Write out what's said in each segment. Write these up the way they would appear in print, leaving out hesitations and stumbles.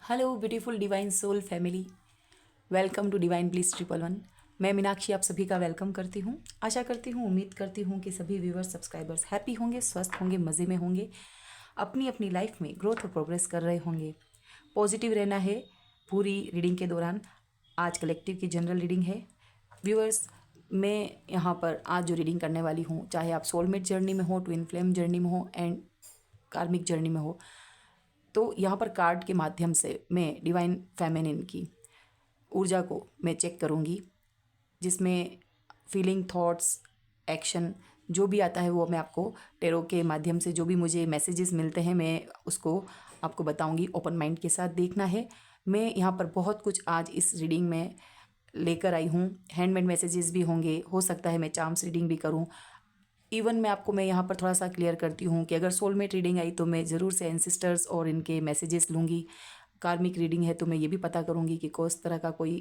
Hello beautiful divine soul family, welcome to divine bliss 111। मैं मीनाक्षी आप सभी का वेलकम करती हूँ। आशा करती हूँ, उम्मीद करती हूँ कि सभी व्यूवर्स सब्सक्राइबर्स हैप्पी होंगे, स्वस्थ होंगे, मज़े में होंगे, अपनी अपनी लाइफ में ग्रोथ और प्रोग्रेस कर रहे होंगे। पॉजिटिव रहना है पूरी रीडिंग के दौरान। आज कलेक्टिव की जनरल रीडिंग है। व्यूवर्स, मैं यहाँ पर आज जो रीडिंग करने वाली हूँ, चाहे आप सोलमेट जर्नी में हो, ट्विन फ्लेम जर्नी में हो एंड कार्मिक जर्नी में हो, तो यहाँ पर कार्ड के माध्यम से मैं डिवाइन फेमिनिन की ऊर्जा को मैं चेक करूँगी, जिसमें फीलिंग, थॉट्स, एक्शन जो भी आता है वो मैं आपको टेरो के माध्यम से जो भी मुझे मैसेजेस मिलते हैं मैं उसको आपको बताऊंगी। ओपन माइंड के साथ देखना है। मैं यहाँ पर बहुत कुछ आज इस रीडिंग में लेकर आई हूँ। हैंडमेड मैसेजेस भी होंगे, हो सकता है मैं चार्म्स रीडिंग भी करूँ। इवन मैं यहाँ पर थोड़ा सा क्लियर करती हूँ कि अगर सोलमेट रीडिंग आई तो मैं ज़रूर से एंसिस्टर्स और इनके मैसेजेस लूँगी। कार्मिक रीडिंग है तो मैं ये भी पता करूँगी कि किस तरह का कोई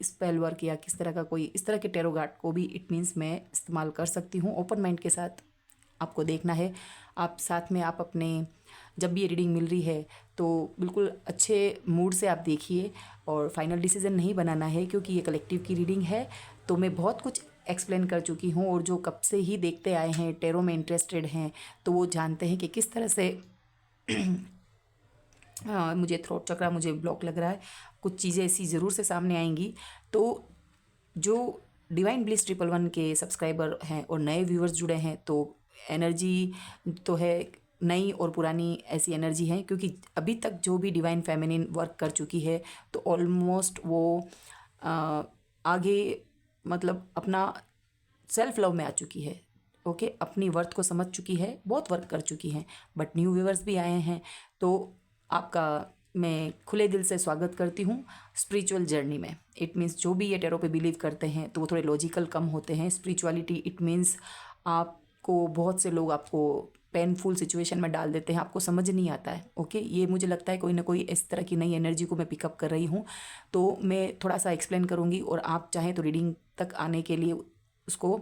स्पेल वर्क या किस तरह का कोई इस तरह के टेरो कार्ड को भी इट मीन्स मैं इस्तेमाल कर सकती हूँ। ओपन माइंड के साथ आपको देखना है। आप साथ में आप अपने जब भी ये रीडिंग मिल रही है तो बिल्कुल अच्छे मूड से आप देखिए और फाइनल डिसीजन नहीं बनाना है, क्योंकि ये कलेक्टिव की रीडिंग है। तो मैं बहुत कुछ एक्सप्लेन कर चुकी हूँ और जो कब से ही देखते आए हैं, टेरो में इंटरेस्टेड हैं, तो वो जानते हैं कि किस तरह से मुझे थ्रोट चक्रा मुझे ब्लॉक लग रहा है। कुछ चीज़ें ऐसी ज़रूर से सामने आएंगी। तो जो डिवाइन ब्लिस 111 के सब्सक्राइबर हैं और नए व्यूअर्स जुड़े हैं, तो एनर्जी तो है नई और पुरानी ऐसी एनर्जी है, क्योंकि अभी तक जो भी डिवाइन फेमिनिन वर्क कर चुकी है तो ऑलमोस्ट वो आगे अपना सेल्फ लव में आ चुकी है। ओके, अपनी वर्थ को समझ चुकी है, बहुत वर्क कर चुकी हैं। बट न्यू व्यूवर्स भी आए हैं, तो आपका मैं खुले दिल से स्वागत करती हूँ स्पिरिचुअल जर्नी में। इट मीन्स जो भी ये टेरो पे बिलीव करते हैं तो वो थोड़े लॉजिकल कम होते हैं। स्पिरिचुअलिटी इट मीन्स आपको बहुत से लोग आपको पेनफुल सिचुएशन में डाल देते हैं, आपको समझ नहीं आता है। ओके, ये मुझे लगता है कोई ना कोई इस तरह की नई एनर्जी को मैं पिकअप कर रही हूँ, तो मैं थोड़ा सा एक्सप्लेन करूँगी और आप चाहें तो रीडिंग तक आने के लिए उसको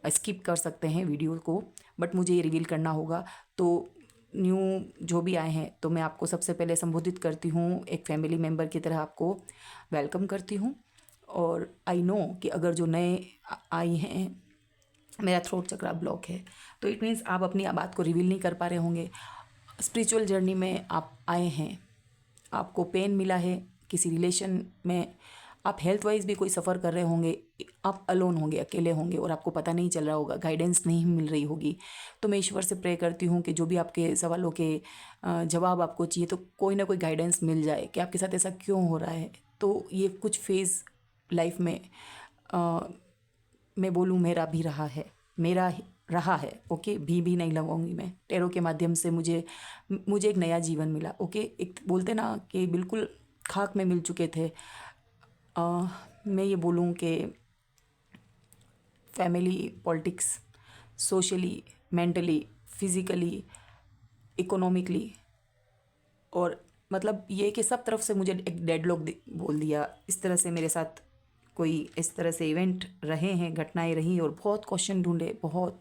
स्किप कर सकते हैं वीडियो को, बट मुझे ये रिवील करना होगा। तो न्यू जो भी आए हैं तो मैं आपको सबसे पहले संबोधित करती हूँ, एक फैमिली मेम्बर की तरह आपको वेलकम करती हूँ। और आई नो कि अगर जो नए आई हैं, मेरा थ्रोट चक्रा ब्लॉक है, तो इट मीन्स आप अपनी बात को रिवील नहीं कर पा रहे होंगे। स्पिरिचुअल जर्नी में आप आए हैं, आपको पेन मिला है किसी रिलेशन में, आप हेल्थ वाइज भी कोई सफ़र कर रहे होंगे, आप अलोन होंगे, अकेले होंगे और आपको पता नहीं चल रहा होगा, गाइडेंस नहीं मिल रही होगी। तो मैं ईश्वर से प्रे करती हूँ कि जो भी आपके सवालों के जवाब आपको चाहिए, तो कोई ना कोई गाइडेंस मिल जाए कि आपके साथ ऐसा क्यों हो रहा है। तो ये कुछ फेज़ लाइफ में मैं बोलूँ मेरा भी रहा है, मेरा रहा है। ओके, भी नहीं लगाऊंगी मैं। टेरो के माध्यम से मुझे मुझे एक नया जीवन मिला। ओके, एक बोलते ना कि बिल्कुल खाक में मिल चुके थे। मैं ये बोलूँ कि family, politics, socially, mentally, physically, economically, और ये कि सब तरफ से मुझे एक डेडलॉक बोल दिया। इस तरह से मेरे साथ कोई इस तरह से इवेंट रहे हैं, घटनाएं रही और बहुत क्वेश्चन ढूंढे, बहुत।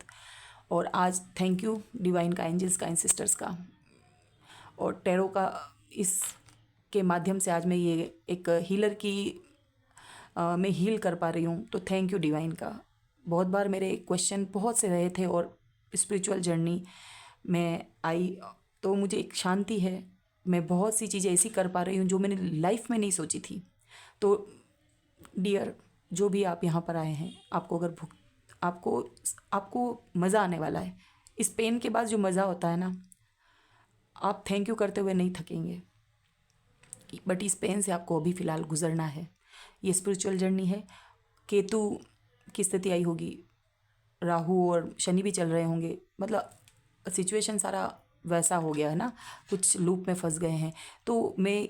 और आज थैंक यू डिवाइन का, एंजल्स का, एंसिस्टर्स का और टेरो का। इस के माध्यम से आज मैं ये एक हीलर की मैं हील कर पा रही हूँ, तो थैंक यू डिवाइन का। बहुत बार मेरे क्वेश्चन बहुत से रहे थे और स्पिरिचुअल जर्नी में आई तो मुझे एक शांति है। मैं बहुत सी चीज़ें ऐसी कर पा रही हूँ जो मैंने लाइफ में नहीं सोची थी। तो डियर, जो भी आप यहाँ पर आए हैं, आपको अगर भुग आपको आपको मज़ा आने वाला है। इस पेन के बाद जो मज़ा होता है ना, आप थैंक यू करते हुए नहीं थकेंगे। बट इस पेन से आपको अभी फ़िलहाल गुजरना है। ये स्पिरिचुअल जर्नी है। केतु की स्थिति आई होगी, राहु और शनि भी चल रहे होंगे, सिचुएशन सारा वैसा हो गया है ना, कुछ लूप में फंस गए हैं। तो मैं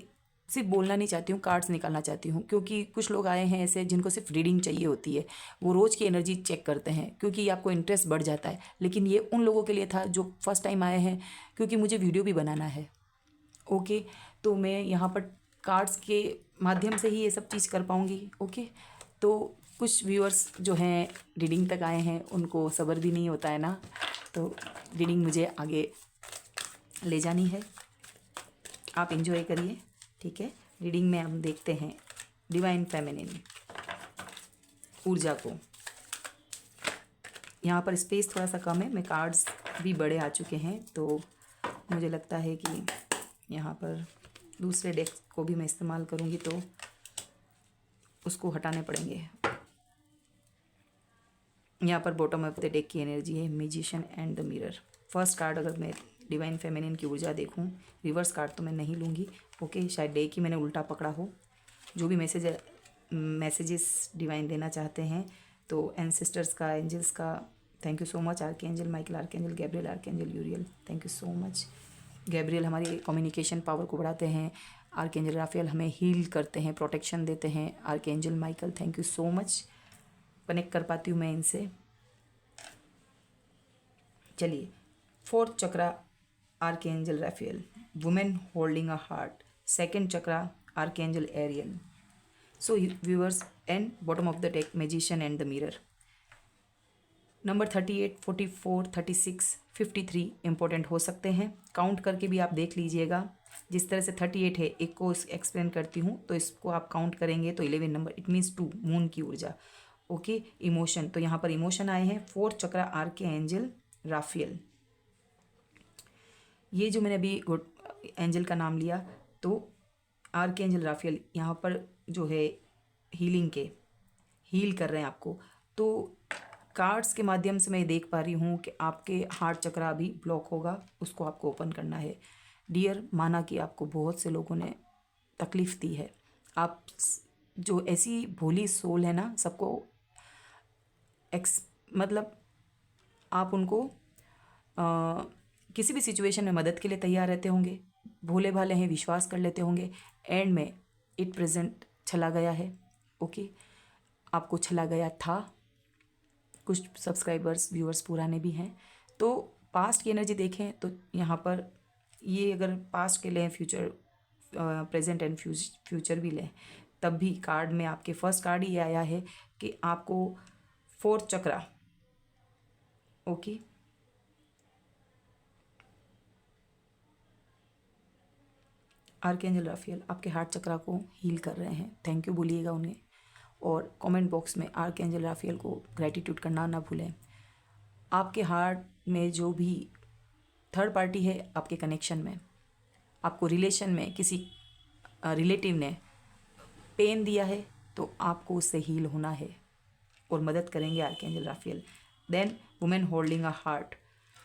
सिर्फ बोलना नहीं चाहती हूँ, कार्ड्स निकालना चाहती हूँ, क्योंकि कुछ लोग आए हैं ऐसे जिनको सिर्फ रीडिंग चाहिए होती है। वो रोज़ की एनर्जी चेक करते हैं क्योंकि आपको इंटरेस्ट बढ़ जाता है। लेकिन ये उन लोगों के लिए था जो फर्स्ट टाइम आए हैं, क्योंकि मुझे वीडियो भी बनाना है। ओके, तो मैं यहाँ पर कार्ड्स के माध्यम से ही ये सब चीज़ कर पाऊँगी। ओके, तो कुछ व्यूअर्स जो हैं रीडिंग तक आए हैं, उनको सब्र भी नहीं होता है ना, तो रीडिंग मुझे आगे ले जानी है। आप एंजॉय करिए, ठीक है, रीडिंग में हम देखते हैं डिवाइन फेमिनिन ऊर्जा को। यहाँ पर स्पेस थोड़ा सा कम है, मैं कार्ड्स भी बड़े आ चुके हैं, तो मुझे लगता है कि यहाँ पर दूसरे डेक को भी मैं इस्तेमाल करूँगी तो उसको हटाने पड़ेंगे। यहाँ पर बॉटम ऑफ द डेक की एनर्जी है magician and the mirror. First card अगर मैं डिवाइन फेमिनिन की ऊर्जा देखूँ, रिवर्स कार्ड तो मैं नहीं लूँगी। ओके, शायद डेक ही मैंने उल्टा पकड़ा हो। जो भी मैसेजेस डिवाइन देना चाहते हैं तो एंसेस्टर्स का, एंजल्स का, thank you so much. Archangel Michael, archangel Gabriel, archangel यूरियल, thank you so much. Gabriel हमारी कम्युनिकेशन पावर को बढ़ाते हैं, आर्कएंजल राफेल हमें हील करते हैं, प्रोटेक्शन देते हैं, archangel Michael thank you so much. Connect कर पाती हूँ मैं इनसे। चलिए, fourth chakra archangel Raphael, women holding a heart. Second chakra archangel Ariel. So viewers, and bottom of the deck magician and the mirror. Number 38, 44, 36, 53 important हो सकते हैं। काउंट करके भी आप देख लीजिएगा। जिस तरह से 38 है, एक को एक्सप्लेन करती हूँ तो इसको आप काउंट करेंगे तो 11 नंबर, इट मीन्स 2, मून की ऊर्जा। ओके, इमोशन, तो यहाँ पर इमोशन आए हैं। Fourth chakra archangel Rafale. ये जो मैंने अभी एंजल का नाम लिया तो आर्कएंजल राफेल यहाँ पर जो है हीलिंग के हील कर रहे हैं आपको। तो कार्ड्स के माध्यम से मैं देख पा रही हूँ कि आपके हार्ट चक्रा अभी ब्लॉक होगा, उसको आपको ओपन करना है। डियर, माना कि आपको बहुत से लोगों ने तकलीफ़ दी है। आप जो ऐसी भोली सोल है ना, सबको मतलब आप उनको किसी भी सिचुएशन में मदद के लिए तैयार रहते होंगे, भोले भाले हैं, विश्वास कर लेते होंगे। एंड में इट प्रेजेंट चला गया है। ओके, आपको चला गया था। कुछ सब्सक्राइबर्स, व्यूअर्स पुराने भी हैं। तो पास्ट की एनर्जी देखें तो यहाँ पर ये अगर पास्ट के लें, फ्यूचर, प्रेजेंट एंड फ्यूचर भी लें, तब भी कार्ड में आपके फर्स्ट कार्ड ही आया है कि आपको फोर्थ चक्रा, ओके, आर्कएंजल राफेल आपके हार्ट चक्रा को हील कर रहे हैं। थैंक यू बोलिएगा उन्हें, और कमेंट बॉक्स में आर्कएंजल राफेल को ग्रैटिट्यूड करना ना भूलें। आपके हार्ट में जो भी थर्ड पार्टी है आपके कनेक्शन में, आपको रिलेशन में किसी रिलेटिव ने पेन दिया है तो आपको उससे हील होना है और मदद करेंगे archangel Raphael. Then women holding a heart,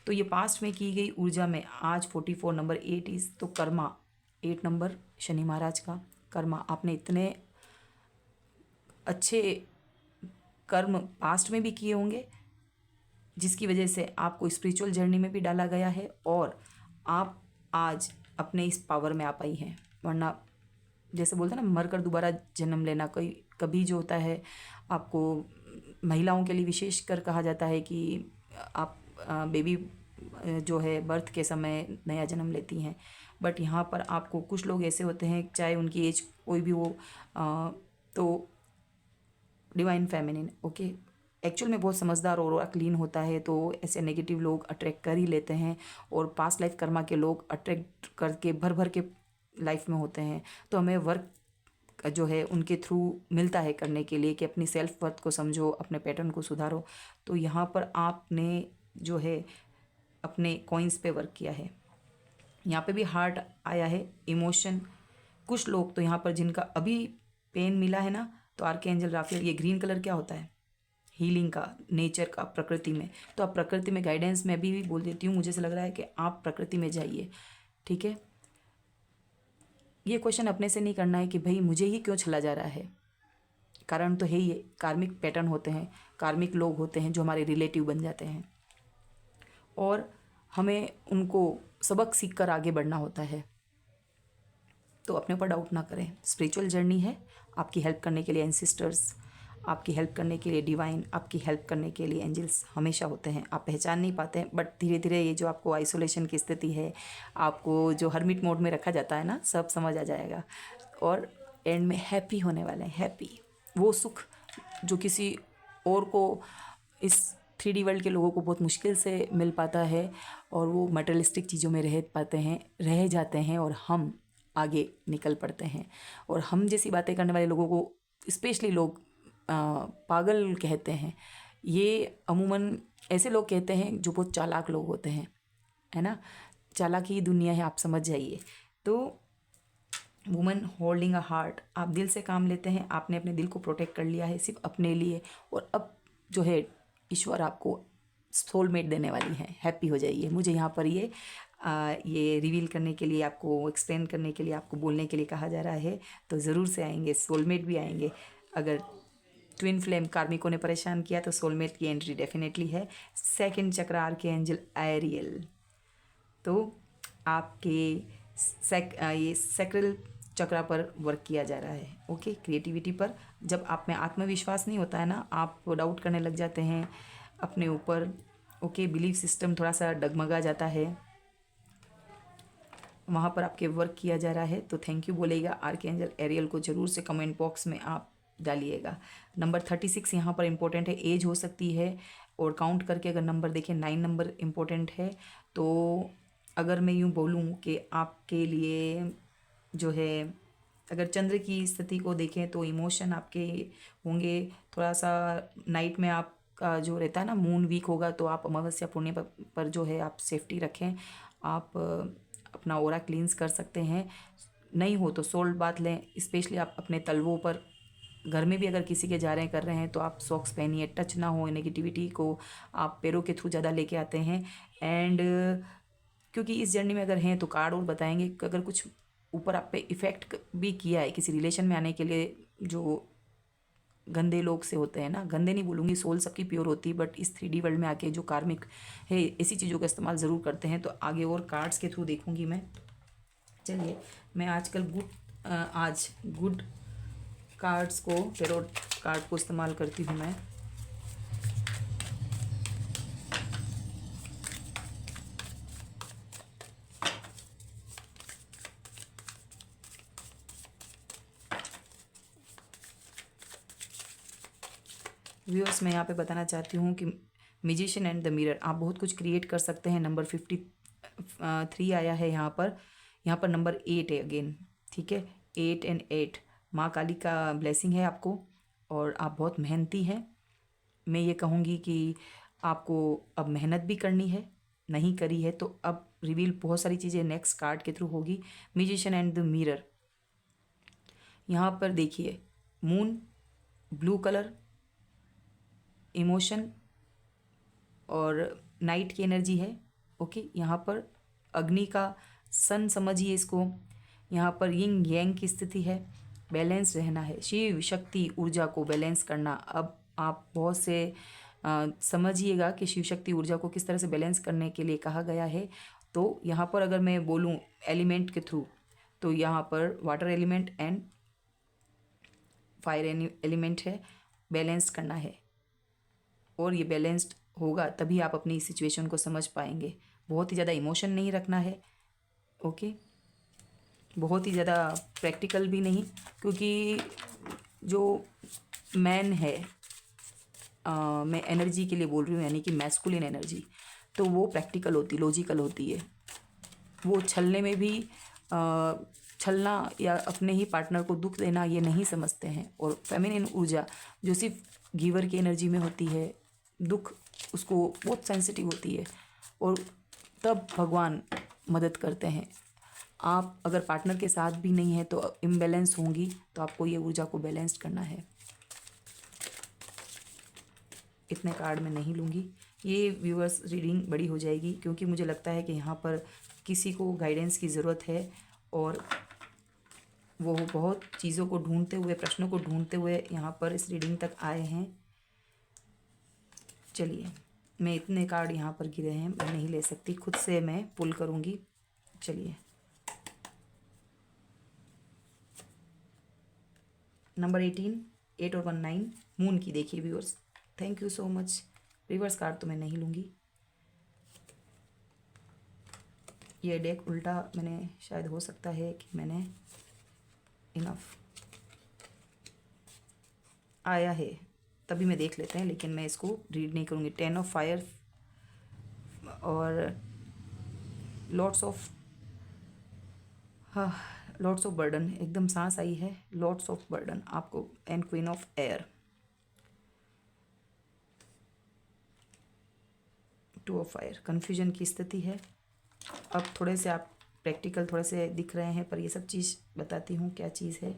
तो ये पास्ट में की गई ऊर्जा में आज 44 नंबर 8 इज़, तो कर्मा 8 नंबर शनि महाराज का कर्मा। आपने इतने अच्छे कर्म पास्ट में भी किए होंगे जिसकी वजह से आपको स्पिरिचुअल जर्नी में भी डाला गया है और आप आज अपने इस पावर में आ पाई हैं। वरना जैसे बोलते हैं ना, मर कर दोबारा जन्म लेना, कोई कभी जो होता है, आपको महिलाओं के लिए विशेष कर कहा जाता है कि आप बेबी जो है बर्थ के समय नया जन्म लेती हैं। बट यहाँ पर आपको कुछ लोग ऐसे होते हैं, चाहे उनकी एज कोई भी हो, तो डिवाइन फेमिनिन, ओके, एक्चुअल में बहुत समझदार और क्लीन होता है, तो ऐसे नेगेटिव लोग अट्रैक्ट कर ही लेते हैं। और पास्ट लाइफ कर्मा के लोग अट्रैक्ट करके भर भर के लाइफ में होते हैं। तो हमें वर्क जो है उनके थ्रू मिलता है करने के लिए कि अपनी सेल्फ वर्थ को समझो, अपने पैटर्न को सुधारो। तो यहाँ पर आपने जो है अपने कॉइन्स पे वर्क किया है। यहाँ पे भी हार्ट आया है, इमोशन। कुछ लोग तो यहाँ पर जिनका अभी पेन मिला है ना, तो आर्कएंजल राफेल, ये ग्रीन कलर क्या होता है? हीलिंग का, नेचर का, प्रकृति में। तो आप प्रकृति में गाइडेंस में अभी भी बोल देती हूँ, मुझे ऐसा लग रहा है कि आप प्रकृति में जाइए, ठीक है। ये क्वेश्चन अपने से नहीं करना है कि भाई मुझे ही क्यों चला जा रहा है। कारण तो है ही, कार्मिक पैटर्न होते हैं, कार्मिक लोग होते हैं जो हमारे रिलेटिव बन जाते हैं और हमें उनको सबक सीख कर आगे बढ़ना होता है। तो अपने ऊपर डाउट ना करें, स्पिरिचुअल जर्नी है। आपकी हेल्प करने के लिए एंसेस्टर्स, आपकी हेल्प करने के लिए डिवाइन, आपकी हेल्प करने के लिए एंजल्स हमेशा होते हैं। आप पहचान नहीं पाते हैं, बट धीरे धीरे ये जो आपको आइसोलेशन की स्थिति है, आपको जो हर्मिट मोड में रखा जाता है ना, सब समझ आ जाएगा और एंड में हैप्पी होने वाले हैं। हैप्पी, वो सुख जो किसी और को, इस 3D वर्ल्ड के लोगों को बहुत मुश्किल से मिल पाता है और वो मटेरियलिस्टिक चीज़ों में रह पाते हैं, रह जाते हैं, और हम आगे निकल पड़ते हैं। और हम जैसी बातें करने वाले लोगों को स्पेशली लोग पागल कहते हैं। ये अमूमन ऐसे लोग कहते हैं जो बहुत चालाक लोग होते हैं, है ना। चालाकी की दुनिया है, आप समझ जाइए। तो वुमन होल्डिंग अ हार्ट, आप दिल से काम लेते हैं, आपने अपने दिल को प्रोटेक्ट कर लिया है सिर्फ अपने लिए, और अब जो है ईश्वर आपको सोलमेट देने वाली है। हैप्पी हो जाइए। मुझे यहाँ पर ये रिवील करने के लिए, आपको एक्सप्लेन करने के लिए, आपको बोलने के लिए कहा जा रहा है। तो ज़रूर से आएंगे, सोलमेट भी आएंगे। अगर ट्विन फ्लेम कार्मिकों ने परेशान किया तो सोलमेट की एंट्री डेफिनेटली है। सेकंड चक्र आर्के एंजल एरियल, तो आपके ये सैक्रल चक्रा पर वर्क किया जा रहा है। ओके, क्रिएटिविटी पर। जब आप में आत्मविश्वास नहीं होता है ना, आप डाउट करने लग जाते हैं अपने ऊपर। ओके, बिलीफ सिस्टम थोड़ा सा डगमगा जाता है, वहाँ पर आपके वर्क किया जा रहा है। तो थैंक यू बोलेगा आर्कएंजल एरियल को ज़रूर से कमेंट बॉक्स में आप डालिएगा। नंबर 36 यहाँ पर इम्पोर्टेंट है, एज हो सकती है। और काउंट करके अगर नंबर देखें 9 नंबर इम्पोर्टेंट है। तो अगर मैं यूँ बोलूँ कि आपके लिए जो है, अगर चंद्र की स्थिति को देखें तो इमोशन आपके होंगे थोड़ा सा। नाइट में आपका जो रहता है ना, मून वीक होगा, तो आप अमावस्या पूर्णिमा पर जो है आप सेफ्टी रखें। आप अपना ओरा क्लींस कर सकते हैं। नहीं हो तो सोल्ट बाथ लें। स्पेशली आप अपने तलवों पर, घर में भी अगर किसी के जा रहे हैं कर रहे हैं तो आप सॉक्स पहनिए, टच ना हो। नेगेटिविटी को आप पैरों के थ्रू ज़्यादा लेके आते हैं। एंड क्योंकि इस जर्नी में अगर हैं तो कार्ड और बताएंगे कि अगर कुछ ऊपर आप पे इफ़ेक्ट भी किया है किसी रिलेशन में आने के लिए, जो गंदे लोग से होते हैं ना, गंदे नहीं बोलूँगी, सोल सबकी प्योर होती है, बट इस 3D वर्ल्ड में आके जो कार्मिक है ऐसी चीज़ों का इस्तेमाल ज़रूर करते हैं। तो आगे और कार्ड्स के थ्रू देखूँगी मैं। चलिए, मैं आजकल आज गुड कार्ड्स को, टेरोट कार्ड को इस्तेमाल करती हूँ मैं। व्यूअर्स, मैं यहाँ पे बताना चाहती हूँ कि मैजिशियन एंड द मिरर, आप बहुत कुछ क्रिएट कर सकते हैं। नंबर 53 आया है यहाँ पर। यहाँ पर नंबर 8 है अगेन, ठीक है। 8 एंड 8 माँ काली का ब्लेसिंग है आपको, और आप बहुत मेहनती हैं। मैं ये कहूँगी कि आपको अब मेहनत भी करनी है, नहीं करी है तो अब रिवील बहुत सारी चीज़ें नेक्स्ट कार्ड के थ्रू होगी। मैजिशियन एंड द मिरर, यहाँ पर देखिए, मून, ब्लू कलर, इमोशन और नाइट की एनर्जी है। ओके, यहाँ पर अग्नि का सन समझिए इसको। यहाँ पर यिंग यांग की स्थिति है, बैलेंस रहना है, शिव शक्ति ऊर्जा को बैलेंस करना। अब आप बहुत से समझिएगा कि शिव शक्ति ऊर्जा को किस तरह से बैलेंस करने के लिए कहा गया है। तो यहाँ पर अगर मैं बोलूँ एलिमेंट के थ्रू, तो यहाँ पर water element and fire element है, बैलेंस करना है। और ये बैलेंस्ड होगा तभी आप अपनी सिचुएशन को समझ पाएंगे। बहुत ही ज़्यादा इमोशन नहीं रखना है, ओके। बहुत ही ज़्यादा प्रैक्टिकल भी नहीं, क्योंकि जो मैन है, मैं एनर्जी के लिए बोल रही हूँ, यानी कि मैस्कुलिन एनर्जी, तो वो प्रैक्टिकल होती, लॉजिकल होती है। वो छलने में भी छलना या अपने ही पार्टनर को दुख देना ये नहीं समझते हैं। और फेमिनिन ऊर्जा जो सिर्फ गिवर की एनर्जी में होती है, दुख उसको बहुत सेंसिटिव होती है, और तब भगवान मदद करते हैं। आप अगर पार्टनर के साथ भी नहीं है तो इम्बैलेंस होंगी, तो आपको ये ऊर्जा को बैलेंस करना है। इतने कार्ड मैं नहीं लूँगी, ये व्यूअर्स रीडिंग बड़ी हो जाएगी, क्योंकि मुझे लगता है कि यहाँ पर किसी को गाइडेंस की ज़रूरत है, और वो बहुत चीज़ों को ढूंढते हुए, प्रश्नों को ढूंढते हुए यहाँ पर इस रीडिंग तक आए हैं। चलिए, मैं इतने कार्ड यहाँ पर गिरे हैं, मैं नहीं ले सकती, खुद से मैं पुल करूँगी। चलिए, नंबर 18, 8 और 1 9, मून की देखिए viewers. Thank you so much. Reverse card तो मैं नहीं लूँगी। ये डेक उल्टा मैंने, शायद हो सकता है कि मैंने इनफ आया है तभी मैं देख लेते हैं, लेकिन मैं इसको रीड नहीं करूँगी। 10 ऑफ फायर और lots of lots of burden, एकदम सांस आई है, लॉट्स ऑफ बर्डन आपको, and queen of air, two of fire, confusion की स्थिति है। अब थोड़े से आप प्रैक्टिकल थोड़े से दिख रहे हैं, पर ये सब चीज़ बताती हूँ क्या चीज़ है।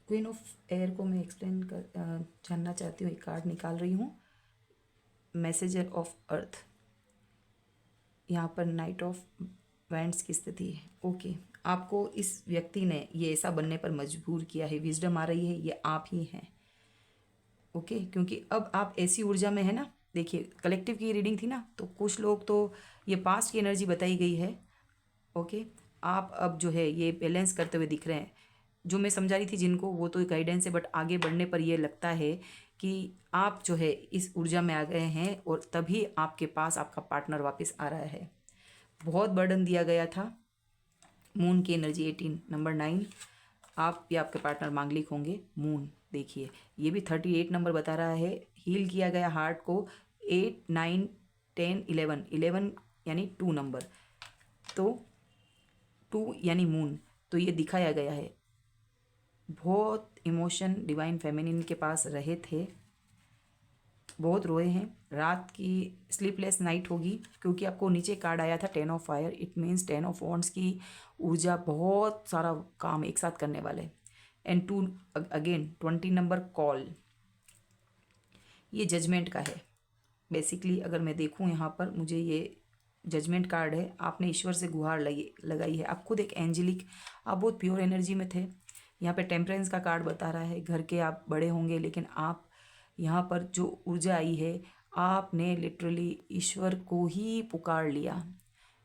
क्वीन ऑफ एयर को मैं एक्सप्लेन कर जानना चाहती हूँ, एक कार्ड निकाल रही हूँ, मैसेजर ऑफ अर्थ, यहाँ पर नाइट ऑफ वैंड्स की स्थिति है। ओके, आपको इस व्यक्ति ने ये ऐसा बनने पर मजबूर किया है, विजडम आ रही है, ये आप ही हैं। ओके, क्योंकि अब आप ऐसी ऊर्जा में है ना, देखिए कलेक्टिव की रीडिंग थी ना, तो कुछ लोग तो ये पास्ट की एनर्जी बताई गई है। ओके, आप अब जो है ये बैलेंस करते हुए दिख रहे हैं। जो मैं समझा रही थी जिनको, वो तो गाइडेंस है, बट आगे बढ़ने पर ये लगता है कि आप जो है इस ऊर्जा में आ गए हैं और तभी आपके पास आपका पार्टनर वापस आ रहा है। बहुत बर्डन दिया गया था, मून की एनर्जी 18, नंबर 9, आप या आपके पार्टनर मांगलिक होंगे। मून देखिए, ये भी 38 नंबर बता रहा है, हील किया गया हार्ट को 8, 9, 10, 11 यानी 2 नंबर, तो 2 यानी मून, तो ये दिखाया गया है। बहुत इमोशन डिवाइन फेमिनिन के पास रहे थे, बहुत रोए हैं, रात की स्लीपलेस नाइट होगी, क्योंकि आपको नीचे कार्ड आया था 10 of fire, it means 10 of wands की ऊर्जा, बहुत सारा काम एक साथ करने वाले। एंड 2 अगेन 20 नंबर कॉल, ये जजमेंट का है बेसिकली। अगर मैं देखूं यहाँ पर, मुझे ये जजमेंट कार्ड है, आपने ईश्वर से गुहार लगाई है, आप खुद एक एंजेलिक, आप बहुत प्योर एनर्जी में थे। यहाँ पे टेम्परेंस का कार्ड बता रहा है, घर के आप बड़े होंगे, लेकिन आप यहाँ पर जो ऊर्जा आई है, आपने लिटरली ईश्वर को ही पुकार लिया,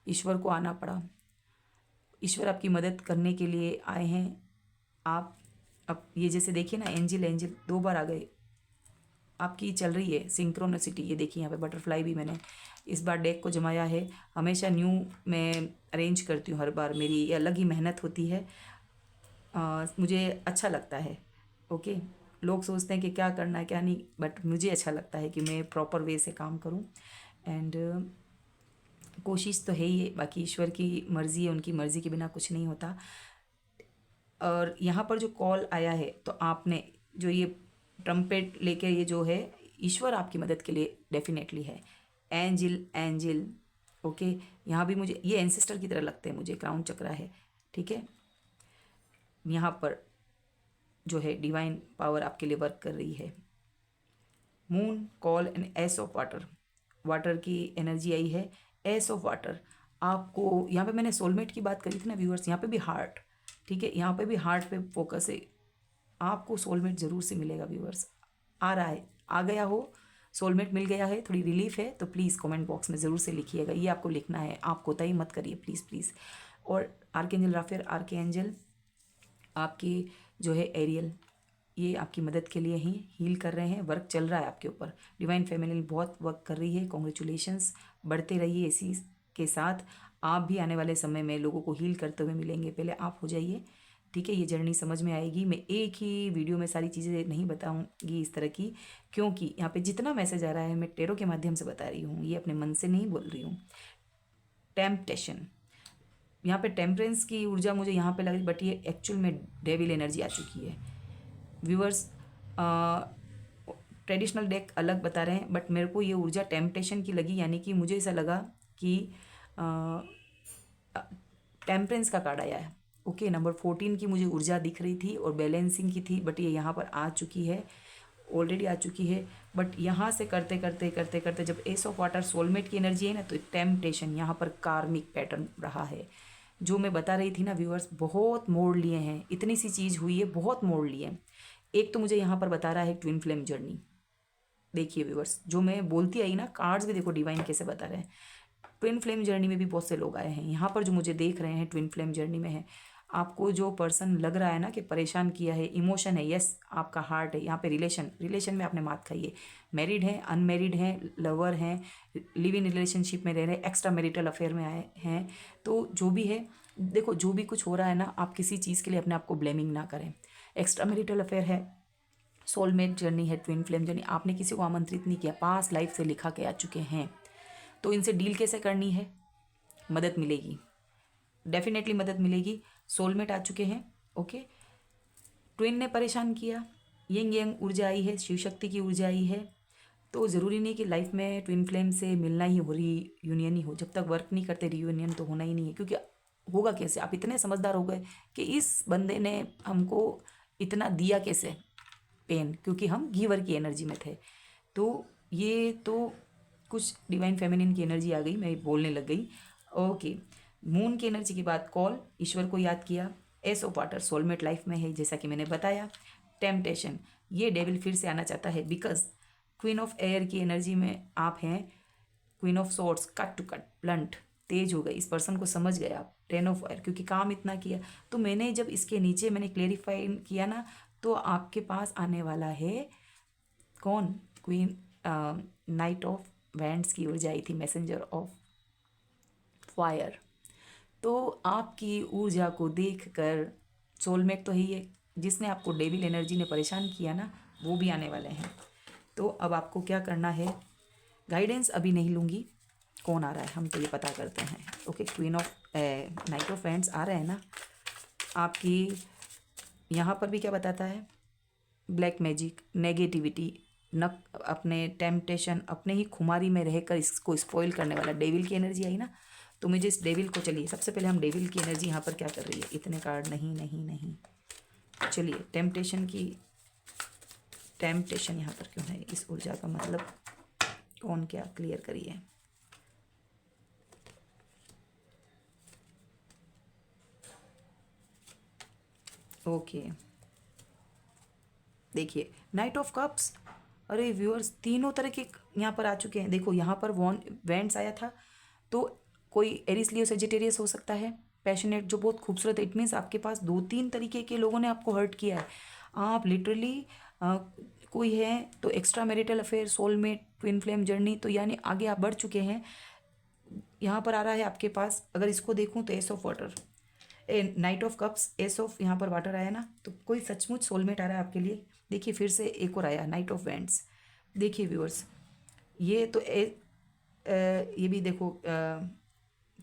ईश्वर को आना पड़ा, ईश्वर आपकी मदद करने के लिए आए हैं। आप अब ये जैसे देखिए ना, एंजल एंजल 2 बार आ गए, आपकी चल रही है सिंक्रोनिसिटी। ये देखिए यहाँ पे बटरफ्लाई भी मैंने इस बार डेक को जमाया है, हमेशा न्यू मैं अरेंज करती हूँ, हर बार मेरी ये अलग ही मेहनत होती है, मुझे अच्छा लगता है। ओके, लोग सोचते हैं कि क्या करना है क्या नहीं, बट मुझे अच्छा लगता है कि मैं प्रॉपर वे से काम करूँ। एंड कोशिश तो है ही है, बाकी ईश्वर की मर्ज़ी है, उनकी मर्ज़ी के बिना कुछ नहीं होता। और यहाँ पर जो कॉल आया है, तो आपने जो ये ट्रम्पेट लेके, ये जो है ईश्वर आपकी मदद के लिए डेफिनेटली है। एंजिल एंजिल, ओके, यहाँ भी मुझे ये एंसेस्टर की तरह लगते हैं, मुझे क्राउन चक्रा है, ठीक है। यहाँ पर जो है डिवाइन पावर आपके लिए वर्क कर रही है। Moon call and S of water, water की एनर्जी आई है, एस ऑफ वाटर। आपको यहाँ पे मैंने सोलमेट की बात करी थी ना व्यूअर्स, यहाँ पे भी हार्ट, ठीक है, यहाँ पे भी हार्ट पे फोकस है, आपको सोलमेट ज़रूर से मिलेगा व्यूअर्स। आ रहा है, आ गया हो, सोलमेट मिल गया है, थोड़ी रिलीफ है, तो प्लीज़ कमेंट बॉक्स में ज़रूर से लिखिएगा, ये आपको लिखना है, आप कोताही मत करिए प्लीज़ प्लीज़। और आर्कएंजल राफेल, आर्कएंजल आपकी जो है एरियल, ये आपकी मदद के लिए ही हील कर रहे हैं, वर्क चल रहा है आपके ऊपर, डिवाइन फैमिली बहुत वर्क कर रही है, कॉन्ग्रेचुलेशंस, बढ़ते रहिए इसी के साथ। आप भी आने वाले समय में लोगों को हील करते हुए मिलेंगे, पहले आप हो जाइए, ठीक है। ये जर्नी समझ में आएगी, मैं एक ही वीडियो में सारी चीज़ें नहीं बताऊंगी इस तरह की, क्योंकि यहाँ पे जितना मैसेज आ रहा है मैं टेरो के माध्यम से बता रही हूँ, ये अपने मन से नहीं बोल रही हूँ। टेम्पटेशन, यहाँ पे टेम्परेंस की ऊर्जा मुझे यहाँ पे लगी, बट ये एक्चुअल में डेविल एनर्जी आ चुकी है व्यूअर्स। ट्रेडिशनल डेक अलग बता रहे हैं, बट मेरे को ये ऊर्जा टेम्पटेशन की लगी, यानी कि मुझे ऐसा लगा कि टेम्परेंस का कार्ड आया है। ओके, नंबर 14 की मुझे ऊर्जा दिख रही थी और बैलेंसिंग की थी, बट ये यहाँ पर आ चुकी है, ऑलरेडी आ चुकी है। बट यहाँ से करते करते करते करते जब एस ऑफ वाटर सोलमेट की एनर्जी है ना, तो टेम्पटेशन यहाँ पर कार्मिक पैटर्न रहा है, जो मैं बता रही थी ना व्यूअर्स, बहुत मोड़ लिए हैं, इतनी सी चीज़ हुई है, बहुत मोड़ लिए हैं। एक तो मुझे यहाँ पर बता रहा है ट्विन फ्लेम जर्नी, देखिए व्यूअर्स, जो मैं बोलती आई ना, कार्ड्स भी देखो डिवाइन कैसे बता रहे हैं, ट्विन फ्लेम जर्नी में भी बहुत से लोग आए हैं। यहाँ पर जो मुझे देख रहे हैं ट्विन फ्लेम जर्नी में है, आपको जो पर्सन लग रहा है ना कि परेशान किया है, इमोशन है, यस आपका हार्ट है, यहाँ पे रिलेशन में आपने मात खाई है, मैरिड हैं, अनमेरिड हैं, लवर हैं, लिव इन रिलेशनशिप में रह रहे, एक्स्ट्रा मैरिटल अफेयर में आए हैं, तो जो भी है देखो, जो भी कुछ हो रहा है ना, आप किसी चीज़ के लिए अपने आप को ब्लेमिंग ना करें। एक्स्ट्रा मैरिटल अफेयर है, सोलमेट जर्नी है, ट्विन फ्लेम जर्नी, आपने किसी को आमंत्रित नहीं किया, पास लाइफ से लिखा के आ चुके हैं, तो इनसे डील कैसे करनी है? मदद मिलेगी, डेफिनेटली मदद मिलेगी। सोलमेट आ चुके हैं, ओके। ट्विन ने परेशान किया, यंग यंग ऊर्जा आई है, शिव शक्ति की ऊर्जा आई है, तो ज़रूरी नहीं कि लाइफ में ट्विन फ्लेम से मिलना ही हो, रीयूनियन ही हो। जब तक वर्क नहीं करते रीयूनियन तो होना ही नहीं है, क्योंकि होगा कैसे? आप इतने समझदार हो गए कि इस बंदे ने हमको इतना दिया कैसे पेन, क्योंकि हम गिवर की एनर्जी में थे। तो ये तो कुछ डिवाइन फेमिनिन की एनर्जी आ गई, मैं बोलने लग गई, ओके। मून की एनर्जी की बात, कॉल, ईश्वर को याद किया, S of water, soulmate life में है जैसा कि मैंने बताया। टेम्पटेशन, ये डेविल फिर से आना चाहता है, बिकॉज क्वीन ऑफ एयर की एनर्जी में आप हैं। Queen of swords, cut to cut, blunt, तेज हो गई, इस पर्सन को समझ गए आप। टेन ऑफ एयर, क्योंकि काम इतना किया, तो मैंने जब इसके नीचे मैंने क्लेरिफाई किया ना, तो आपके पास आने वाला है कौन? क्वीन, नाइट ऑफ वैंड्स की ऊर्जा आई थी, मैसेंजर ऑफ फायर। तो आपकी ऊर्जा को देखकर सोलमेट तो ही है, जिसने आपको डेविल एनर्जी ने परेशान किया ना, वो भी आने वाले हैं। तो अब आपको क्या करना है? गाइडेंस अभी नहीं लूँगी, कौन आ रहा है हम तो ये पता करते हैं, okay. Queen of knight of wands आ रहे हैं ना आपकी, यहाँ पर भी क्या बताता है? ब्लैक मैजिक, नेगेटिविटी, न अपने टेम्पटेशन, अपने ही खुमारी में रहकर इसको स्पॉइल करने वाला डेविल की एनर्जी आई ना। तो मुझे इस डेविल को, चलिए सबसे पहले हम डेविल की एनर्जी यहाँ पर क्या कर रही है, इतने कार्ड नहीं नहीं नहीं, चलिए टेम्पटेशन की, टेम्पटेशन यहाँ पर क्यों है, इस ऊर्जा का मतलब कौन, क्या क्लियर करिए। ओके, देखिए नाइट ऑफ कप्स, अरे व्यूअर्स तीनों तरह के यहाँ पर आ चुके हैं। देखो यहाँ पर वेंट्स आया था, तो कोई एरिस लियो सेजिटेरियस हो सकता है, पैशनेट, जो बहुत खूबसूरत है। इट मीन्स आपके पास 2-3 तरीके के लोगों ने आपको हर्ट किया है। आप लिटरली कोई है तो extra marital affair, soulmate, twin flame journey, तो यानी आगे आप बढ़ चुके हैं। यहाँ पर आ रहा है आपके पास, अगर इसको देखूँ तो S of water, night of cups, S of यहाँ पर वाटर आया ना, तो कोई सचमुच सोलमेट आ रहा है आपके लिए। देखिए फिर से एक और आया, नाइट ऑफ वैंड्स। देखिए व्यूअर्स, ये तो ये भी देखो,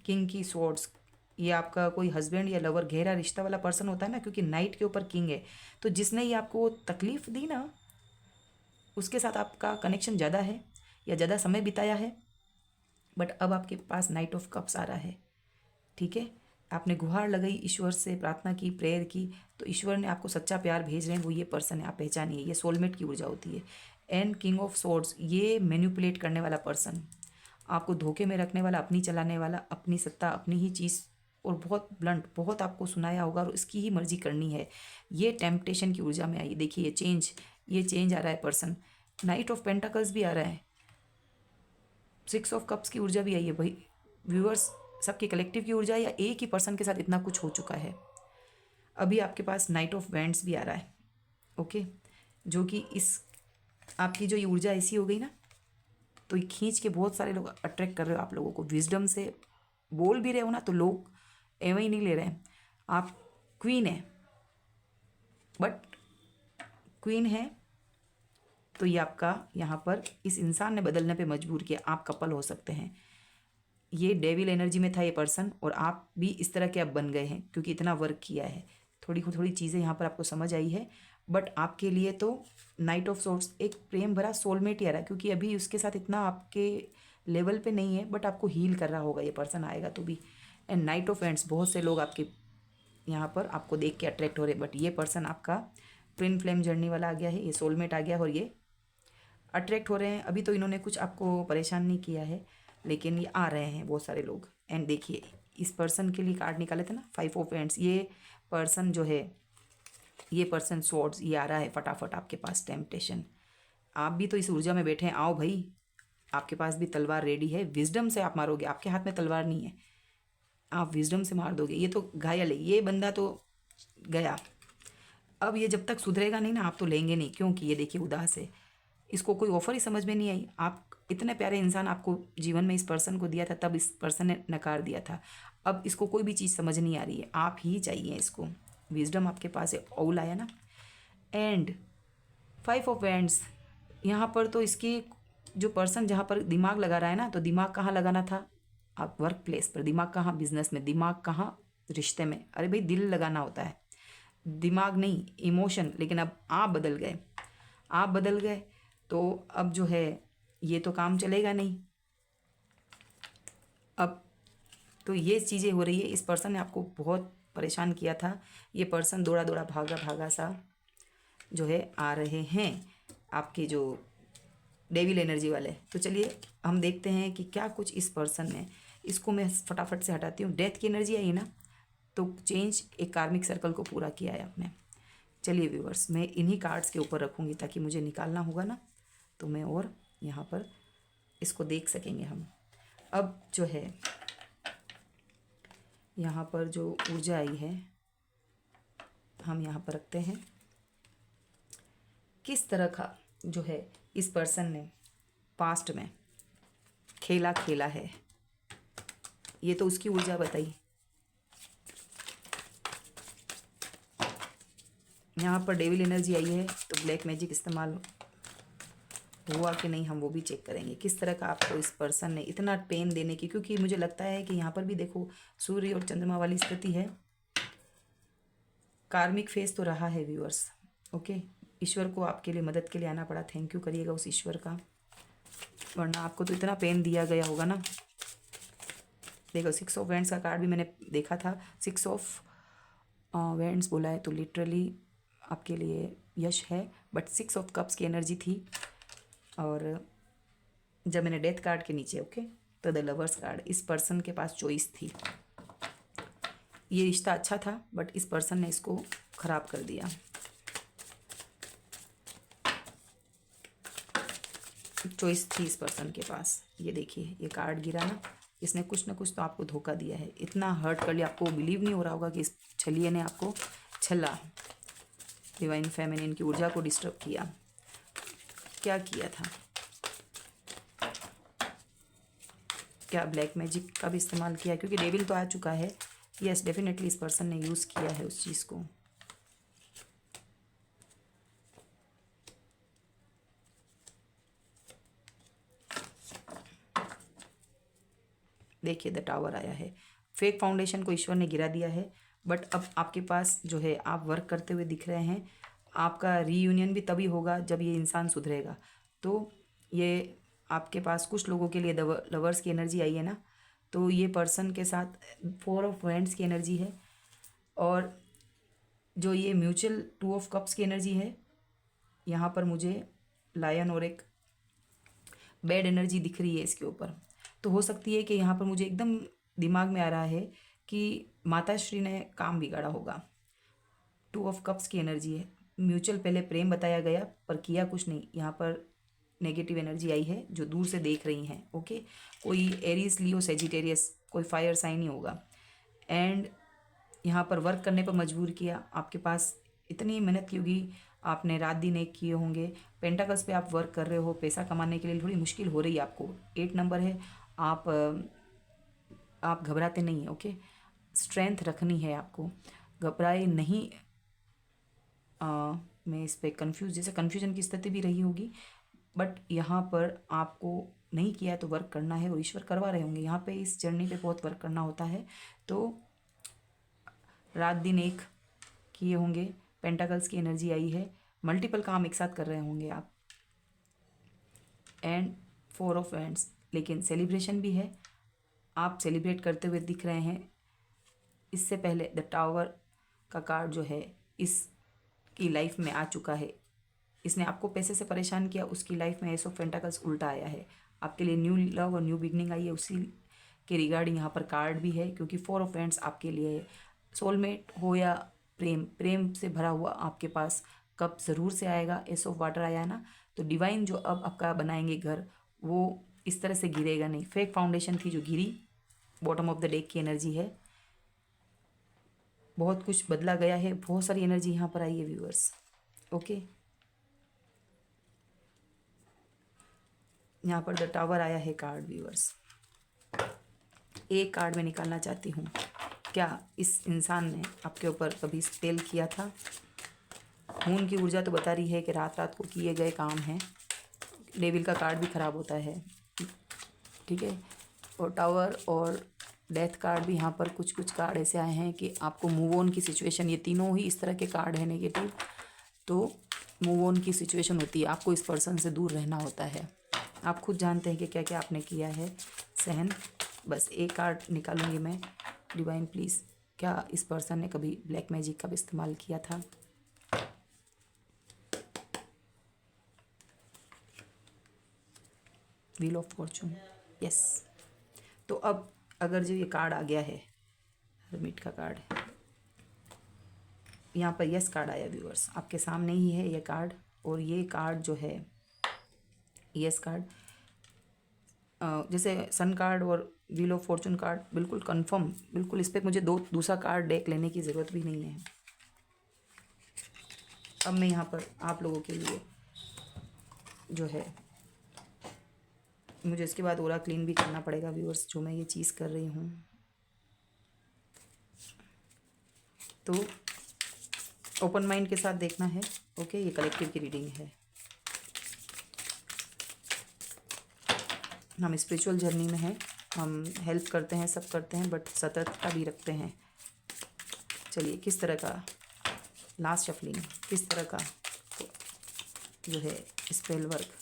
किंग की स्वॉर्ड्स, ये आपका कोई हस्बैंड या लवर, गहरा रिश्ता वाला पर्सन होता है ना, क्योंकि नाइट के ऊपर किंग है। तो जिसने ये आपको तकलीफ दी ना, उसके साथ आपका कनेक्शन ज़्यादा है या ज़्यादा समय बिताया है, बट अब आपके पास नाइट ऑफ कप्स आ रहा है, ठीक है। आपने गुहार लगाई, ईश्वर से प्रार्थना की, प्रेयर की, तो ईश्वर ने आपको सच्चा प्यार भेज रहे हैं, वो ये पर्सन है, आप पहचानिए, ये सोलमेट की ऊर्जा होती है। एंड किंग ऑफ सोर्ड्स, ये मैनिपुलेट करने वाला पर्सन, आपको धोखे में रखने वाला, अपनी चलाने वाला, अपनी सत्ता, अपनी ही चीज़, और बहुत ब्लंट, बहुत आपको सुनाया होगा और उसकी ही मर्जी करनी है। ये टेम्पटेशन की ऊर्जा में आई, देखिए ये चेंज आ रहा है पर्सन। नाइट ऑफ पेंटाकल्स भी आ रहा है, 6 ऑफ कप्स की ऊर्जा भी आई है। भाई व्यूअर्स, सबकी कलेक्टिव की ऊर्जा या एक ही पर्सन के साथ इतना कुछ हो चुका है। अभी आपके पास नाइट ऑफ वैंड्स भी आ रहा है, ओके, जो कि इस आपकी जो ये ऊर्जा ऐसी हो गई ना, तो ये खींच के बहुत सारे लोग अट्रैक्ट कर रहे हो आप लोगों को। विजडम से बोल भी रहे हो ना, तो लोग एवं ही नहीं ले रहे हैं। आप क्वीन है, बट क्वीन है तो ये आपका यहाँ पर इस इंसान ने बदलने पे मजबूर किया। आप कपल हो सकते हैं, ये डेविल एनर्जी में था ये पर्सन, और आप भी इस तरह के अब बन गए हैं, क्योंकि इतना वर्क किया है। थोड़ी थोड़ी चीज़ें यहाँ पर आपको समझ आई है, बट आपके लिए तो नाइट ऑफ सोर्ट्स एक प्रेम भरा सोलमेट ही आ रहा है, क्योंकि अभी उसके साथ इतना आपके लेवल पे नहीं है, बट आपको हील कर रहा होगा ये पर्सन, आएगा तो भी। एंड नाइट ऑफ एंड्स, बहुत से लोग आपके यहाँ पर आपको देख के अट्रैक्ट हो रहे हैं, बट ये पर्सन आपका ट्विन फ्लेम जर्नी वाला आ गया है, ये सोलमेट आ गया, और ये अट्रैक्ट हो रहे हैं। अभी तो इन्होंने कुछ आपको परेशान नहीं किया है, लेकिन ये आ रहे हैं बहुत सारे लोग। एंड देखिए इस पर्सन के लिए कार्ड निकाले थे ना, 5 ऑफ एंड्स, ये पर्सन जो है, ये पर्सन स्वॉर्ड्स, ये आ रहा है फटाफट आपके पास। टेम्पटेशन, आप भी तो इस ऊर्जा में बैठे हैं, आओ भाई, आपके पास भी तलवार रेडी है। विजडम से आप मारोगे, आपके हाथ में तलवार नहीं है, आप विजडम से मार दोगे। ये तो घायल है, ये बंदा तो गया। अब ये जब तक सुधरेगा नहीं ना, आप तो लेंगे नहीं, क्योंकि ये देखिए उदास है, इसको कोई ऑफर ही समझ में नहीं आई। आप इतने प्यारे इंसान आपको जीवन में इस पर्सन को दिया था, तब इस पर्सन ने नकार दिया था। अब इसको कोई भी चीज़ समझ नहीं आ रही है, आप ही चाहिए इसको। विजडम आपके पास है, औल आया ना, एंड 5 ऑफ वैंड्स। यहाँ पर तो इसकी जो पर्सन जहाँ पर दिमाग लगा रहा है ना, तो दिमाग कहाँ लगाना था? आप वर्क प्लेस पर। दिमाग कहाँ? बिजनेस में। दिमाग कहाँ? रिश्ते में। अरे भाई, दिल लगाना होता है, दिमाग नहीं, इमोशन। लेकिन अब आप बदल गए, आप बदल गए, तो अब जो है ये तो काम चलेगा नहीं। अब तो ये चीज़ें हो रही है। इस पर्सन ने आपको बहुत परेशान किया था। ये पर्सन दौड़ा दौड़ा भागा भागा सा जो है आ रहे हैं आपके जो डेविल एनर्जी वाले। तो चलिए हम देखते हैं कि क्या कुछ इस पर्सन ने। इसको मैं फटाफट से हटाती हूँ। डेथ की एनर्जी आई ना, तो चेंज एक कार्मिक सर्कल को पूरा किया है आपने। चलिए व्यूवर्स, मैं इन्हीं कार्ड्स के ऊपर रखूँगी ताकि मुझे निकालना होगा ना, तो मैं और यहाँ पर इसको देख सकेंगे हम। अब जो है यहाँ पर जो ऊर्जा आई है हम यहाँ पर रखते हैं। किस तरह का जो है इस पर्सन ने पास्ट में खेला खेला है, ये तो उसकी ऊर्जा बताई। यहाँ पर डेविल एनर्जी आई है, तो ब्लैक मैजिक इस्तेमाल हुआ कि नहीं हम वो भी चेक करेंगे। किस तरह का आपको इस पर्सन ने इतना पेन देने की, क्योंकि मुझे लगता है कि यहाँ पर भी देखो सूर्य और चंद्रमा वाली स्थिति है। कार्मिक फेस तो रहा है व्यूअर्स। ओके, ईश्वर को आपके लिए मदद के लिए आना पड़ा। थैंक यू करिएगा उस ईश्वर का, वरना आपको तो इतना पेन दिया गया होगा ना। देखो 6 ऑफ वैंड्स का कार्ड भी मैंने देखा था। 6 ऑफ वैंड्स बोला है तो लिटरली आपके लिए यश है। बट 6 ऑफ कप्स की एनर्जी थी। और जब मैंने डेथ कार्ड के नीचे ओके, तो द लवर्स कार्ड, इस पर्सन के पास चॉइस थी। ये रिश्ता अच्छा था बट इस पर्सन ने इसको ख़राब कर दिया। चॉइस थी इस पर्सन के पास। ये देखिए ये कार्ड गिरा ना, इसने कुछ ना कुछ तो आपको धोखा दिया है, इतना हर्ट कर लिया। आपको बिलीव नहीं हो रहा होगा कि इस छलिए ने आपको छला। डिवाइन फेमिनिन की ऊर्जा को डिस्टर्ब किया। क्या किया था? क्या ब्लैक मैजिक का भी इस्तेमाल किया? क्योंकि डेविल तो आ चुका है। यस, डेफिनेटली इस पर्सन ने यूज़ किया है उस चीज़ को। देखिए द टावर आया है। फेक फाउंडेशन को ईश्वर ने गिरा दिया है। बट अब आपके पास जो है आप वर्क करते हुए दिख रहे हैं। आपका रीयूनियन भी तभी होगा जब ये इंसान सुधरेगा। तो ये आपके पास कुछ लोगों के लिए लवर्स की एनर्जी आई है ना, तो ये पर्सन के साथ 4 ऑफ वैंड्स की एनर्जी है। और जो ये म्यूचुअल 2 ऑफ कप्स की एनर्जी है, यहाँ पर मुझे लायन और एक बैड एनर्जी दिख रही है इसके ऊपर। तो हो सकती है कि यहाँ पर मुझे एकदम दिमाग में आ रहा है कि माताश्री ने काम बिगाड़ा होगा। 2 ऑफ कप्स की एनर्जी है। म्यूचुअल पहले प्रेम बताया गया पर किया कुछ नहीं। यहाँ पर नेगेटिव एनर्जी आई है जो दूर से देख रही हैं। ओके, कोई एरीज, लियो, सेजिटेरियस, कोई फायर साइन ही होगा। एंड यहाँ पर वर्क करने पर मजबूर किया। आपके पास इतनी मेहनत की होगी, आपने रात दिन एक किए होंगे। पेंटाकल्स पे आप वर्क कर रहे हो, पैसा कमाने के लिए थोड़ी मुश्किल हो रही है आपको। 8 नंबर है। आप घबराते नहीं हैं। ओके, स्ट्रेंथ रखनी है आपको, घबराए नहीं। मैं इस पर कंफ्यूज, जैसे कन्फ्यूजन की स्थिति भी रही होगी। बट यहाँ पर आपको नहीं किया है तो वर्क करना है और ईश्वर करवा रहे होंगे। यहाँ पे इस जर्नी पे बहुत वर्क करना होता है। तो रात दिन एक किए होंगे। पेंटाकल्स की एनर्जी आई है। मल्टीपल काम एक साथ कर रहे होंगे आप। एंड 4 ऑफ वैंड्स, लेकिन सेलिब्रेशन भी है। आप सेलिब्रेट करते हुए दिख रहे हैं। इससे पहले द टावर का कार्ड जो है इसकी लाइफ में आ चुका है। इसने आपको पैसे से परेशान किया, उसकी लाइफ में एस ऑफ पेंटाकल्स उल्टा आया है। आपके लिए न्यू लव और न्यू बिगनिंग आई है। उसी के रिगार्डिंग यहाँ पर कार्ड भी है, क्योंकि 4 ऑफ वैंड्स आपके लिए है। सोलमेट हो या प्रेम, प्रेम से भरा हुआ आपके पास कब ज़रूर से आएगा। एस ऑफ वाटर आया है ना, तो डिवाइन जो अब आपका बनाएंगे घर, वो इस तरह से गिरेगा नहीं। फेक फाउंडेशन थी जो गिरी। बॉटम ऑफ द डेक की एनर्जी है। बहुत कुछ बदला गया है, बहुत सारी एनर्जी यहाँ पर आई है व्यूअर्स। ओके, यहाँ पर द टावर आया है कार्ड व्यूअर्स। एक कार्ड में निकालना चाहती हूँ। क्या इस इंसान ने आपके ऊपर कभी स्पेल किया था? मून की ऊर्जा तो बता रही है कि रात रात को किए गए काम हैं। डेविल का कार्ड भी ख़राब होता है, ठीक है। और टावर और डेथ कार्ड भी यहाँ पर कुछ कुछ कार्ड ऐसे आए हैं कि आपको मूव ऑन की सिचुएशन, ये तीनों ही इस तरह के कार्ड हैं नेगेटिव, तो मूव ऑन की सिचुएशन होती है। आपको इस पर्सन से दूर रहना होता है। आप खुद जानते हैं कि क्या क्या आपने किया है सहन। बस एक कार्ड निकालूंगी मैं। डिवाइन प्लीज़, क्या इस पर्सन ने कभी ब्लैक मैजिक का भी इस्तेमाल किया था? Wheel of Fortune, yes. तो अब अगर जो ये कार्ड आ गया है, हर्मिट का कार्ड, यहाँ पर यस कार्ड आया व्यूअर्स, आपके सामने ही है ये कार्ड। और ये कार्ड जो है यस कार्ड, जैसे सन कार्ड और व्हील ऑफ फॉर्चून कार्ड बिल्कुल कंफर्म, बिल्कुल इस पर मुझे दूसरा कार्ड डेक लेने की ज़रूरत भी नहीं है। अब मैं यहाँ पर आप लोगों के लिए जो है, मुझे इसके बाद ओरा क्लीन भी करना पड़ेगा व्यूअर्स, जो मैं ये चीज़ कर रही हूँ। तो ओपन माइंड के साथ देखना है, ओके। ये कलेक्टिव की रीडिंग है। हम स्पिरिचुअल जर्नी में हैं, हम हेल्प करते हैं, सब करते हैं, बट सतर्कता भी रखते हैं। चलिए, किस तरह का लास्ट शफलिंग, किस तरह का तो जो है स्पेल वर्क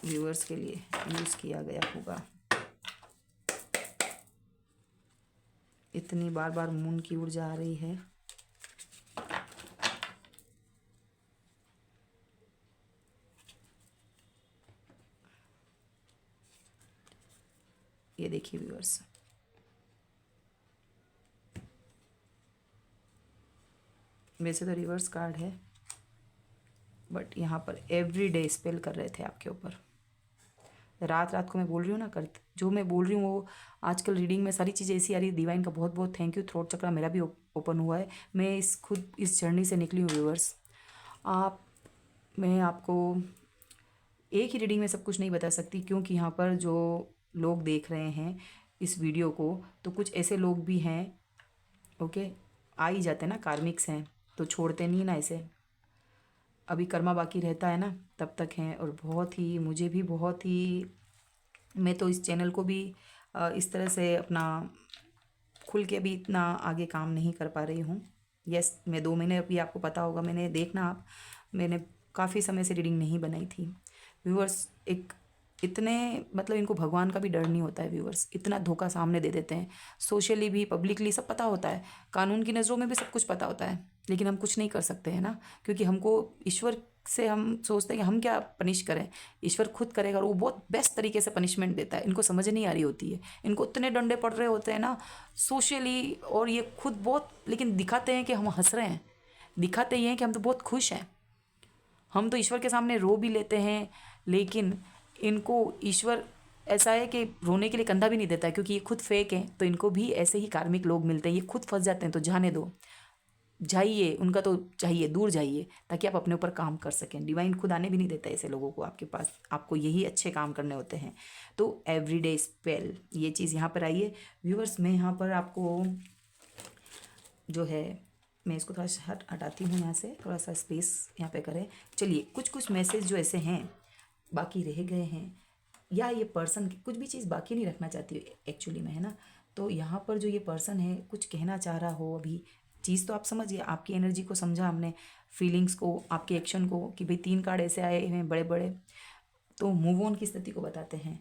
व्यूअर्स के लिए यूज़ किया गया होगा। इतनी बार बार मून की ऊर्जा आ रही है। ये देखिए व्यूअर्स, वैसे तो रिवर्स कार्ड है, बट यहाँ पर एवरी डे स्पेल कर रहे थे आपके ऊपर। रात रात को मैं बोल रही हूँ ना, कर जो मैं बोल रही हूँ वो आजकल रीडिंग में सारी चीज़ें ऐसी आ रही है। डिवाइन का बहुत बहुत थैंक यू। थ्रोट चक्रा मेरा भी ओपन हुआ है। मैं खुद इस जर्नी से निकली हूँ व्यूअर्स। मैं आपको एक ही रीडिंग में सब कुछ नहीं बता सकती, क्योंकि यहाँ पर जो लोग देख रहे हैं इस वीडियो को, तो कुछ ऐसे लोग भी हैं, ओके, आ ही जाते हैं ना, कार्मिक्स हैं तो छोड़ते नहीं ना ऐसे। अभी कर्मा बाकी रहता है ना, तब तक हैं। और बहुत ही मुझे भी बहुत ही, मैं तो इस चैनल को भी इस तरह से अपना खुल के भी इतना आगे काम नहीं कर पा रही हूँ। यस, मैं 2 महीने, अभी आपको पता होगा, मैंने देखना आप, मैंने काफ़ी समय से रीडिंग नहीं बनाई थी व्यूअर्स। एक इतने मतलब इनको भगवान का भी डर नहीं होता है व्यूअर्स, इतना धोखा सामने दे देते हैं। सोशली भी, पब्लिकली सब पता होता है, कानून की नज़रों में भी सब कुछ पता होता है, लेकिन हम कुछ नहीं कर सकते हैं ना, क्योंकि हमको ईश्वर से हम सोचते हैं कि हम क्या पनिश करें। ईश्वर खुद करेगा और वो बहुत बेस्ट तरीके से पनिशमेंट देता है। इनको समझ नहीं आ रही होती है, इनको इतने डंडे पड़ रहे होते हैं ना सोशली, और ये खुद बहुत, लेकिन दिखाते हैं कि हम हंस रहे हैं, दिखाते ही हैं कि हम तो बहुत खुश हैं। हम तो ईश्वर के सामने रो भी लेते हैं, लेकिन इनको ईश्वर ऐसा है कि रोने के लिए कंधा भी नहीं देता है, क्योंकि ये खुद फेक हैं। तो इनको भी ऐसे ही कार्मिक लोग मिलते हैं, ये खुद फंस जाते हैं। तो जाने दो, जाइए, उनका तो चाहिए, दूर जाइए, ताकि आप अपने ऊपर काम कर सकें। डिवाइन खुद आने भी नहीं देता ऐसे लोगों को आपके पास, आपको यही अच्छे काम करने होते हैं। तो एवरीडे स्पेल, ये चीज़ यहाँ पर आई है व्यूअर्स। मैं यहाँ पर आपको जो है, मैं इसको थोड़ा सा हटाती हूँ यहाँ से, थोड़ा सा स्पेस यहाँ पे करें। चलिए, कुछ कुछ मैसेज जो ऐसे हैं बाकी रह गए हैं, या ये पर्सन कुछ भी चीज़ बाकी नहीं रखना चाहती एक्चुअली में, है ना। तो यहाँ पर जो ये पर्सन है कुछ कहना चाह रहा हो, अभी चीज़ तो आप समझिए, आपकी एनर्जी को समझा हमने, फीलिंग्स को, आपके एक्शन को, कि भाई 3 कार्ड ऐसे आए हैं बड़े बड़े, तो मूव ऑन की स्थिति को बताते हैं।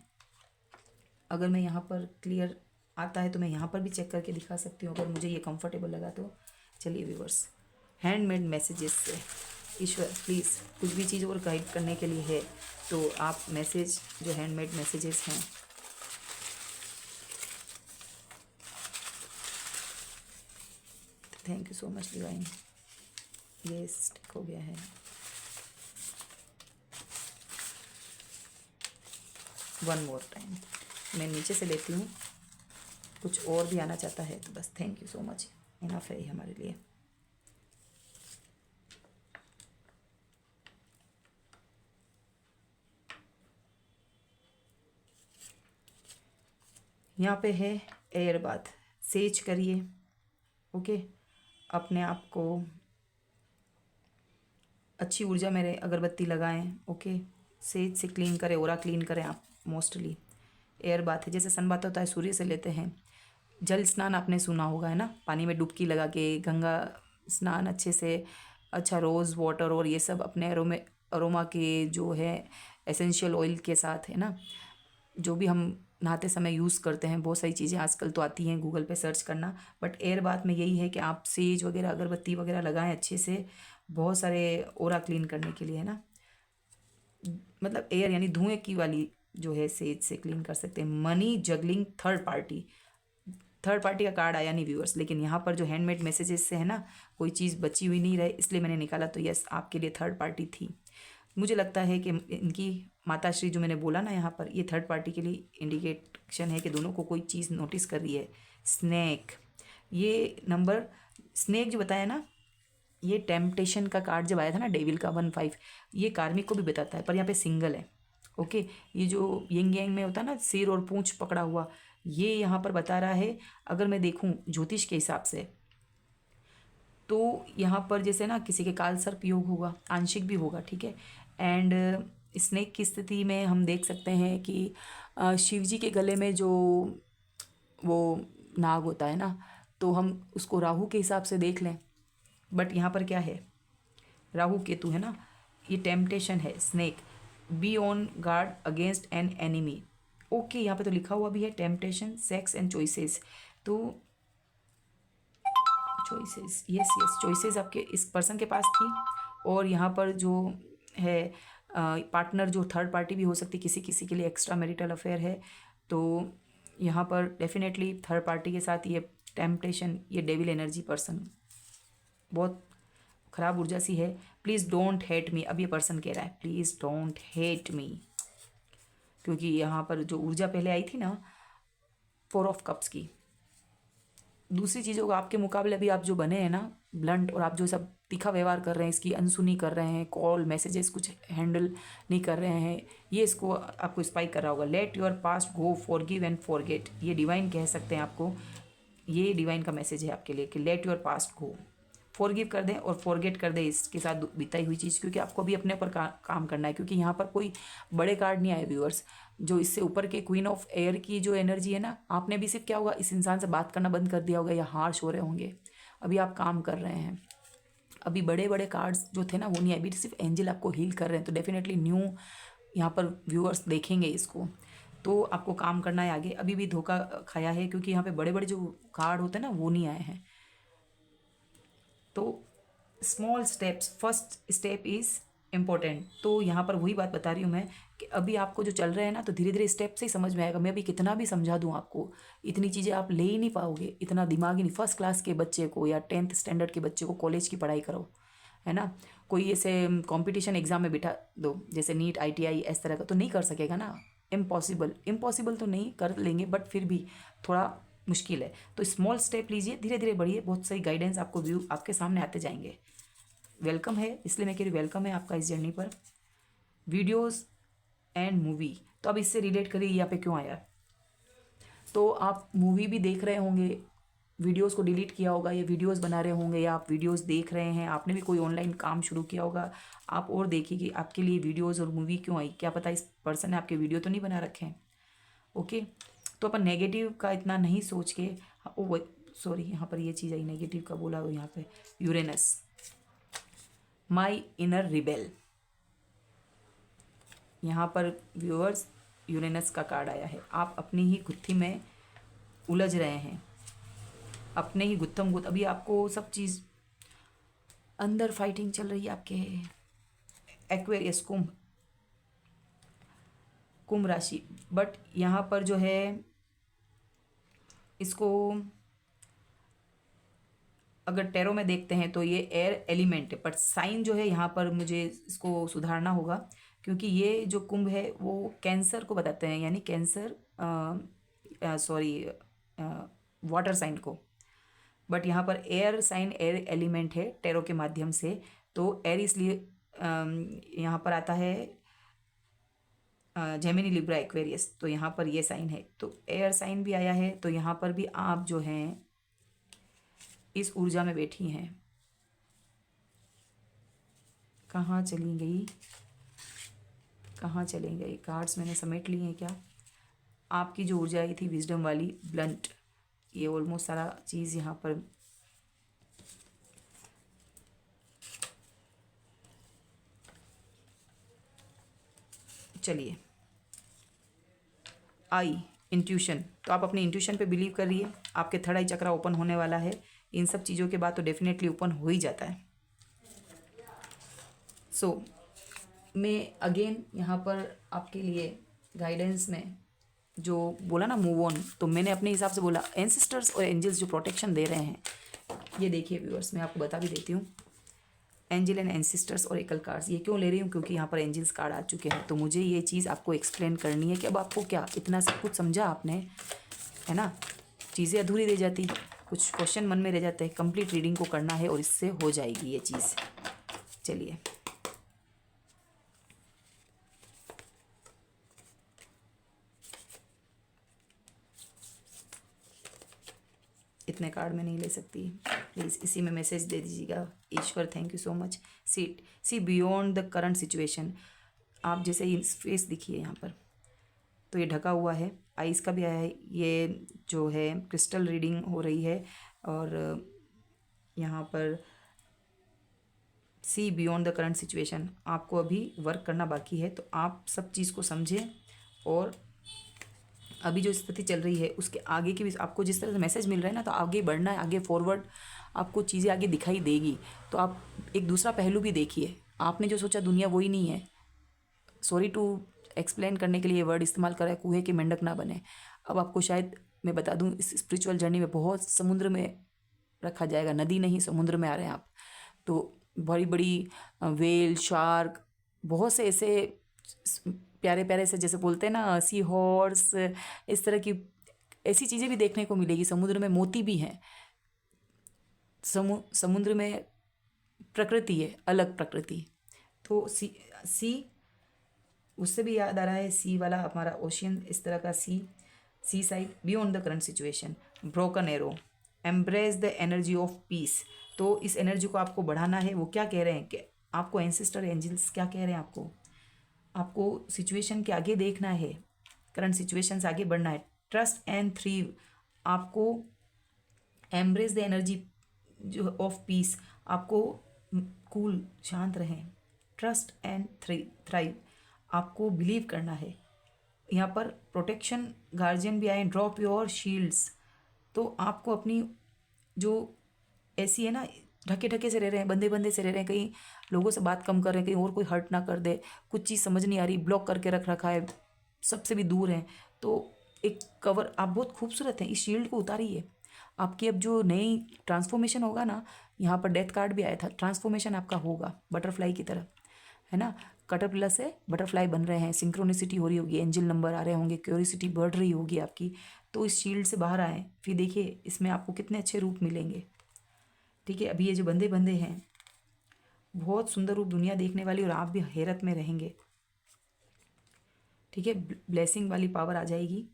अगर मैं यहाँ पर क्लियर आता है तो मैं यहाँ पर भी चेक करके दिखा सकती हूँ, अगर मुझे ये कंफर्टेबल लगा तो। चलिए व्यूवर्स, हैंडमेड मैसेजेस से ईश्वर प्लीज़ कुछ भी चीज़ और गाइड करने के लिए है, तो आप मैसेज जो हैंडमेड मैसेजेस हैं, thank you so much divine. ये स्टिक हो गया है। वन मोर टाइम मैं नीचे से लेती हूँ, कुछ और भी आना चाहता है तो बस thank you so much, enough है ये हमारे लिए। यहाँ पे है एयर बाथ, सेज करिए, ओके। अपने आप को अच्छी ऊर्जा मेरे अगरबत्ती लगाएं। ओके, सेज से क्लीन करें, ओरा क्लीन करें आप। मोस्टली एयर बाथ है, जैसे सन बाथ होता है सूर्य से लेते हैं। जल स्नान आपने सुना होगा है ना, पानी में डुबकी लगा के गंगा स्नान अच्छे से, अच्छा रोज़ वाटर और ये सब अपने अरोमा के जो है एसेंशियल ऑयल के साथ है ना, जो भी हम नहाते समय यूज़ करते हैं। बहुत सारी चीज़ें आजकल तो आती हैं, गूगल पे सर्च करना। बट एयर बाथ में यही है कि आप सेज वगैरह अगरबत्ती वगैरह लगाएं अच्छे से, बहुत सारे ओरा क्लीन करने के लिए है ना। मतलब एयर यानी धुएं की वाली जो है सेज से क्लीन कर सकते हैं। मनी जगलिंग थर्ड पार्टी का कार्ड आया नहीं व्यूअर्स, लेकिन यहाँ पर जो हैंडमेड मैसेजेस से है ना, कोई चीज़ बची हुई नहीं रहे, इसलिए मैंने निकाला। तो यस, आपके लिए थर्ड पार्टी थी। मुझे लगता है कि इनकी माता श्री जो मैंने बोला ना यहाँ पर, ये थर्ड पार्टी के लिए इंडिकेशन है कि दोनों को कोई चीज़ नोटिस कर रही है। स्नैक, ये नंबर स्नैक जो बताया ना, ये टेम्पटेशन का कार्ड जब आया था ना, डेविल का 1-5, ये कार्मिक को भी बताता है, पर यहाँ पे सिंगल है। ओके, ये जो यंग यांग में होता है ना, सिर और पूंछ पकड़ा हुआ, ये यहाँ पर बता रहा है। अगर मैं देखूँ ज्योतिष के हिसाब से, तो यहाँ पर जैसे ना किसी के काल सर्प योग होगा, आंशिक भी होगा, ठीक है। एंड स्नेक की स्थिति में हम देख सकते हैं कि शिव जी के गले में जो वो नाग होता है ना, तो हम उसको राहु के हिसाब से देख लें। बट यहाँ पर क्या है, राहु केतु है ना, ये टेम्पटेशन है। Snake, be on guard against an enemy. Okay, यहाँ पे तो लिखा हुआ भी है टेम्पटेशन, सेक्स एंड चॉइसेस। तो चॉइसेस, यस यस, चॉइसेस आपके इस पर्सन के पास थी। और यहाँ पर जो है पार्टनर, जो थर्ड पार्टी भी हो सकती, किसी किसी के लिए एक्स्ट्रा मैरिटल अफेयर है। तो यहाँ पर डेफिनेटली थर्ड पार्टी के साथ ये टेम्पटेशन, ये डेविल एनर्जी पर्सन बहुत ख़राब ऊर्जा सी है। प्लीज़ डोंट हेट मी, अब ये पर्सन कह रहा है प्लीज़ डोंट हेट मी, क्योंकि यहाँ पर जो ऊर्जा पहले आई थी ना 4 ऑफ कप्स की, दूसरी चीज़ों का आपके मुकाबले अभी आप जो बने हैं ना ब्लंट, और आप जो सब तीखा व्यवहार कर रहे हैं, इसकी अनसुनी कर रहे हैं, कॉल मैसेजेस कुछ हैंडल नहीं कर रहे हैं, ये इसको आपको स्पाइक कर रहा होगा। Let your past go, forgive and forget, ये डिवाइन कह सकते हैं आपको। ये डिवाइन का मैसेज है आपके लिए कि let your past go, forgive कर दें और फॉरगेट कर दें इसके साथ बिताई हुई चीज़, क्योंकि आपको अभी अपने ऊपर काम करना है। क्योंकि यहाँ पर कोई बड़े कार्ड नहीं आए व्यूअर्स। जो इससे ऊपर के क्वीन ऑफ एयर की जो एनर्जी है ना, आपने भी सिर्फ क्या होगा, इस इंसान से बात करना बंद कर दिया होगा या हार्श हो रहे होंगे। अभी आप काम कर रहे हैं, अभी बड़े बड़े कार्ड्स जो थे ना वो नहीं आए, अभी सिर्फ एंजल आपको हील कर रहे हैं। तो डेफिनेटली न्यू यहाँ पर व्यूअर्स देखेंगे इसको, तो आपको काम करना है आगे। अभी भी धोखा खाया है, क्योंकि यहाँ पे बड़े बड़े जो कार्ड होते हैं ना वो नहीं आए हैं। तो small steps, first step is important. तो यहाँ पर वही बात बता रही हूँ मैं कि अभी आपको जो चल रहा है ना, तो धीरे धीरे स्टेप से ही समझ में आएगा। मैं अभी कितना भी समझा दूँ आपको, इतनी चीज़ें आप ले ही नहीं पाओगे, इतना दिमाग ही नहीं। फर्स्ट क्लास के बच्चे को या 10th स्टैंडर्ड के बच्चे को कॉलेज की पढ़ाई करो, है ना। कोई ऐसे कंपटीशन एग्ज़ाम में बिठा दो, जैसे नीट ITI इस तरह का, तो नहीं कर सकेगा ना। इम्पॉसिबल, इम्पॉसिबल तो नहीं कर लेंगे, बट फिर भी थोड़ा मुश्किल है। तो स्मॉल स्टेप लीजिए, धीरे धीरे बढ़िए, बहुत सारी गाइडेंस आपको व्यू आपके सामने आते जाएंगे। वेलकम है, इसलिए मैं कह रही वेलकम है आपका इस जर्नी पर। वीडियोस एंड मूवी, तो अब इससे रिलेट करिए यहाँ पे क्यों आया। तो आप मूवी भी देख रहे होंगे, वीडियोस को डिलीट किया होगा, या वीडियोस बना रहे होंगे, या आप वीडियोस देख रहे हैं, आपने भी कोई ऑनलाइन काम शुरू किया होगा। आप और देखिए कि आपके लिए वीडियोस और मूवी क्यों आई, क्या पता इस पर्सन ने आपके वीडियो तो नहीं बना रखे हैं। ओके, तो अपन नेगेटिव का इतना नहीं सोच के, ओ सॉरी, यहाँ पर ये चीज़ आई, नेगेटिव का बोला हो यहाँ पे। यूरेनस, माई इनर रिबेल, यहाँ पर व्यूअर्स यूरेनस का कार्ड आया है। आप अपनी ही गुत्थी में उलझ रहे हैं, अपने ही गुत्थम गुत्थ, अभी आपको सब चीज़ अंदर फाइटिंग चल रही है आपके। एक्वेरियस, कुंभ राशि, बट यहाँ पर जो है इसको अगर टैरो में देखते हैं तो ये एयर एलिमेंट है, बट साइन जो है यहाँ पर मुझे इसको सुधारना होगा, क्योंकि ये जो कुंभ है वो कैंसर को बताते हैं, यानी कैंसर, सॉरी, वाटर साइन को। बट यहाँ पर एयर साइन, एयर एलिमेंट है टैरो के माध्यम से। तो एयर इसलिए यहाँ पर आता है जेमिनी, लिब्रा, एक्वेरियस, तो यहाँ पर ये साइन है, तो एयर साइन भी आया है। तो यहाँ पर भी आप जो हैं इस ऊर्जा में बैठी हैं, कहाँ चली गई, कहाँ चले गए कार्ड्स? मैंने समेट लिए हैं क्या? आपकी जो ऊर्जा आई थी विजडम वाली, ब्लंट, ये ऑलमोस्ट सारा चीज़ यहाँ पर चलिए। आई इंट्यूशन, तो आप अपने इंट्यूशन पे बिलीव करिए, आपके थर्ड आई चक्रा ओपन होने वाला है। इन सब चीज़ों के बाद तो डेफिनेटली ओपन हो ही जाता है। सो मैं अगेन यहाँ पर आपके लिए गाइडेंस में जो बोला ना मूव ऑन, तो मैंने अपने हिसाब से बोला एंसेस्टर्स और एंजल्स जो प्रोटेक्शन दे रहे हैं, ये देखिए व्यूअर्स, मैं आपको बता भी देती हूँ। एंजल एंड एंसेस्टर्स और एकल कार्ड्स, ये क्यों ले रही हूँ? क्योंकि यहाँ पर एंजल्स कार्ड आ चुके हैं, तो मुझे ये चीज़ आपको एक्सप्लेन करनी है कि अब आपको क्या इतना सब कुछ समझा आपने, है ना, चीज़ें अधूरी रह जाती, कुछ क्वेश्चन मन में रह जाते हैं, कंप्लीट रीडिंग को करना है और इससे हो जाएगी ये चीज़। चलिए, इतने कार्ड में नहीं ले सकती, प्लीज़ इसी में मैसेज दे दीजिएगा। Ishwar thank you so much. See beyond the current situation, आप जैसे ही फेस दिखिए यहाँ पर, तो ये ढका हुआ है, आइस का भी आया है, ये जो है क्रिस्टल रीडिंग हो रही है, और यहाँ पर सी बियॉन्ड द करंट सिचुएशन, आपको अभी वर्क करना बाकी है, तो आप सब चीज़ को समझें और अभी जो स्थिति चल रही है उसके आगे की भी आपको जिस तरह से मैसेज मिल रहा है ना, तो आगे बढ़ना है, आगे फॉरवर्ड, आपको चीज़ें आगे दिखाई देगी। तो आप एक दूसरा पहलू भी देखिए, आपने जो सोचा दुनिया वही नहीं है। सॉरी टू एक्सप्लेन करने के लिए वर्ड इस्तेमाल करा है, कुएं के मेंढक ना बने। अब आपको शायद मैं बता दूं, इस स्पिरिचुअल जर्नी में बहुत समुद्र में रखा जाएगा, नदी नहीं समुद्र में आ रहे हैं आप। तो बड़ी बड़ी वेल, शार्क, बहुत से ऐसे प्यारे प्यारे से, जैसे बोलते हैं ना सी हॉर्स, इस तरह की ऐसी चीज़ें भी देखने को मिलेगी। समुद्र में मोती भी हैं, समुद्र में प्रकृति है, अलग प्रकृति। तो सी उससे भी याद आ रहा है, सी वाला हमारा ओशियन, इस तरह का sea side, beyond the current situation, broken arrow, embrace the energy of peace. तो इस एनर्जी को आपको बढ़ाना है। वो क्या कह रहे हैं कि आपको एंसेस्टर एंजल्स क्या कह रहे हैं, आपको सिचुएशन के आगे देखना है, करंट सिचुएशन से आगे बढ़ना है। ट्रस्ट एंड थ्रीव, आपको एम्ब्रेस द एनर्जी जो ऑफ पीस, आपको कूल शांत रहें। ट्रस्ट एंड थ्राइव, आपको बिलीव करना है। यहाँ पर प्रोटेक्शन गार्जियन भी आए, ड्रॉप योर शील्ड्स। तो आपको अपनी जो ऐसी है ना, ढके ढके से रह रहे हैं, बंदे बंदे से रह रहे हैं, कहीं लोगों से बात कम कर रहे हैं, कहीं और कोई हर्ट ना कर दे, कुछ चीज़ समझ नहीं आ रही, ब्लॉक करके रख रखा है, सबसे भी दूर हैं, तो एक कवर, आप बहुत खूबसूरत हैं, इस शील्ड को उतारिए। आपकी अब जो नई ट्रांसफॉर्मेशन होगा ना, यहाँ पर डेथ कार्ड भी आया था, ट्रांसफॉर्मेशन आपका होगा बटरफ्लाई की तरह, है ना, कटरपिलर से बटरफ्लाई बन रहे हैं, सिंक्रोनिसिटी हो रही होगी, एंजल नंबर आ रहे होंगे, क्यूरियोसिटी बढ़ रही होगी आपकी। तो इस शील्ड से बाहर आए, फिर देखिए इसमें आपको कितने अच्छे रूप मिलेंगे। ठीक है, अभी ये जो बंदे बंदे हैं, बहुत सुंदर रूप, दुनिया देखने वाली, और आप भी हैरत में रहेंगे। ठीक है, ब्लेसिंग वाली पावर आ जाएगी,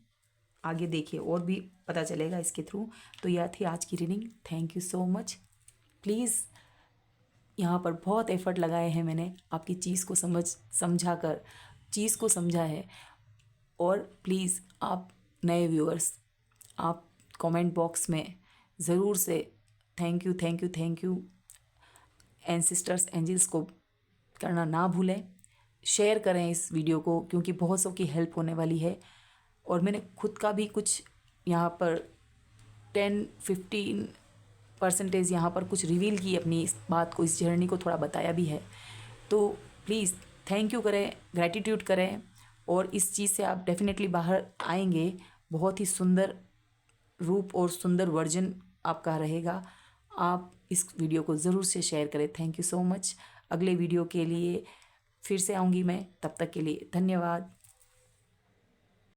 आगे देखिए और भी पता चलेगा इसके थ्रू। तो यह थी आज की reading, thank you so much. Please, यहाँ पर बहुत एफर्ट लगाए हैं मैंने, आपकी चीज़ को समझा कर चीज़ को समझा है। और प्लीज़ आप नए व्यूअर्स, आप कमेंट बॉक्स में ज़रूर से thank you thank you thank you ancestors angels को करना ना भूलें। शेयर करें इस वीडियो को, क्योंकि बहुत सौ की हेल्प होने वाली है। और मैंने खुद का भी कुछ यहाँ पर 10-15% यहाँ पर कुछ रिवील की, अपनी इस बात को, इस जर्नी को थोड़ा बताया भी है। तो प्लीज़ थैंक यू करें, ग्रैटिट्यूड करें, और इस चीज़ से आप डेफिनेटली बाहर आएंगे। बहुत ही सुंदर रूप और सुंदर वर्जन आपका रहेगा। आप इस वीडियो को ज़रूर से शेयर करें। Thank you so much. अगले वीडियो के लिए फिर से आऊँगी मैं, तब तक के लिए धन्यवाद।